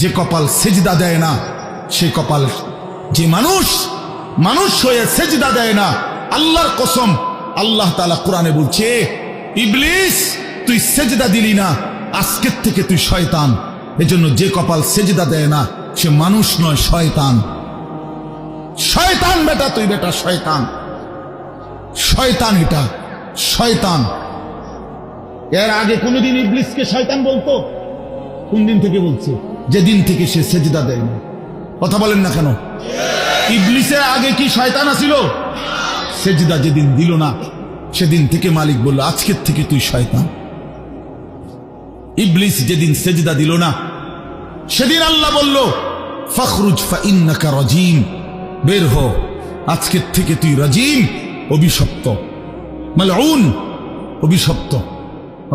যে কপাল সেজদা দেয় না, সে কপাল, যে মানুষ হয়ে সেজদা দেয় না, আল্লাহর কসম, আল্লাহ তাআলা কোরআনে বলছে, ইবলিস তুই সেজদা দিলি না, আজকের থেকে তুই শয়তান। এজন্য যে কপাল সেজদা দেয় না সে মানুষ নয়, শয়তান। শয়তান বেটা, তুই বেটা শয়তান, শয়তান, এটা শয়তান। এর আগে কোনদিন ইবলিসকে শয়তান বলতো? কোন দিন থেকে বলছে? যেদিন থেকে সে সেজদা দেয় না। কথা বলেন না কেন? ইবলিসের আগে কি শয়তান আছিল? সেজদা যেদিন দিল না সেদিন থেকে মালিক বলল, আজকের থেকে তুই শয়তান। ইবলিস যেদিন সেজদা দিল না সেদিন আল্লাহ বলল, ফখরুজ ফাইন্নাকা রাজিম, বের হ, আজকের থেকে তুই রাজিম, অভিশপ্ত, মালউন, অভিশপ্ত,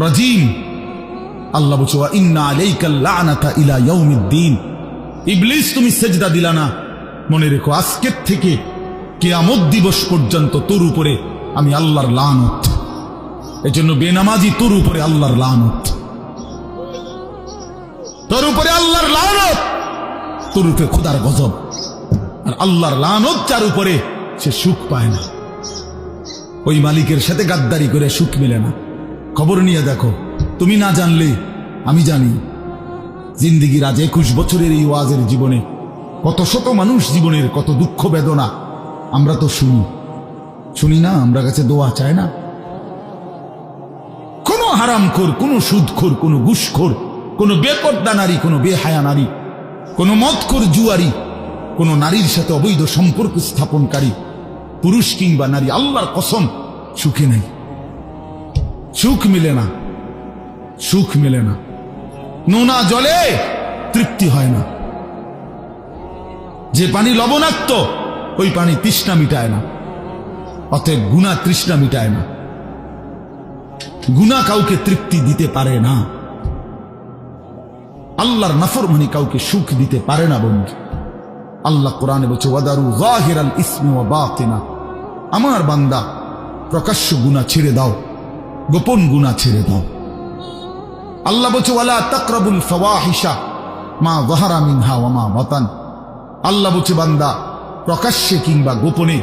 রাজিম। আল্লাহ বলছে, ওয়া ইন্না আলাইকাল লানাতা ইলা ইয়াউমিদ্দিন। ইবলিস তুমি সেজদা দিলা না, মনে রেখো আজকের থেকে কিয়ামত দিবস পর্যন্ত তোর উপরে আমি আল্লাহর লানত। এজন্য বেনামাজি তোর উপরে আল্লাহর লানত, তোর উপরে আল্লাহর লানত, তোর উপরে খোদার গজব। আর আল্লাহর লানত যার উপরে, সে সুখ পায় না। ওই মালিকের সাথে গাদ্দারি করে সুখ মিলে না। খবর নিয়ে দেখো, তুমি না জানলে আমি জানি। জিন্দিগির আজ 21 বছরের এই ওয়াজের জীবনে কত শত মানুষ জীবনের কত দুঃখ বেদনা আমরা তো শুনি না। আমরা কাছে দোয়া চায় না। কোন হারামখোর, কোন সুদখোর, কোন ঘুষখোর, কোন বেপর্দা নারী, কোন বেহায়া নারী, কোন মদখোর জুয়ারি, কোন নারীর সাথে অবৈধ সম্পর্ক স্থাপনকারী পুরুষ কিংবা নারী, আল্লাহর কসম সুখে নেই, সুখ মিলে না, সুখ মিলে না। নোনা জলে তৃপ্তি হয় না। যে পানি লবণাক্ত ওই পানি তৃষ্ণা মিটায় না। অতএব গুনাহ তৃষ্ণা মিটায় না। গুনাহ কাউকে তৃপ্তি দিতে পারে না। আল্লাহর নাফরমানি কাউকে সুখ দিতে পারে না বন্ধু। আল্লাহ কোরআনে বলছে, ওয়াদারু যাহিরাল ইসমি ওয়া বাতিনা। আমার বান্দা, প্রকাশ্য গুনাহ ছেড়ে দাও, গোপন গুনাহ ছেড়ে দাও। আল্লাহ বলছে, ওয়ালা তাকরাবুল ফাওয়াহিশা মা যাহারা মিনহা ওয়া মা বাতান। আল্লাহ বলছে, বান্দা প্রকাশ্যে কিংবা গোপনে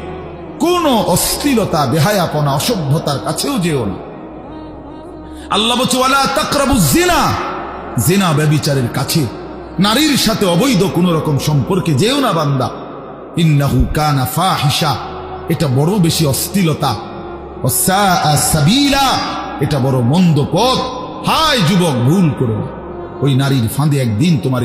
কোন অশ্লীলতা, বেহায়াপনা, অসভ্যতার কাছেও যেও না। আল্লাহ বলছে, ওয়ালা তাকরাবুজ জিনা। জিনা, ব্যভিচারের কাছে, নারীর সাথে অবৈধ কোন রকম সম্পর্কে যেও না বান্দা। ইন্নাহু কানা ফাহিশা, এটা বড় বেশি অশ্লীলতা। ওয়াসাআ সাবিলা, এটা বড় মন্দ পথ। হায় যুবক, ভুল করো না। ওই নারীর ফাঁদে একদিন তোমার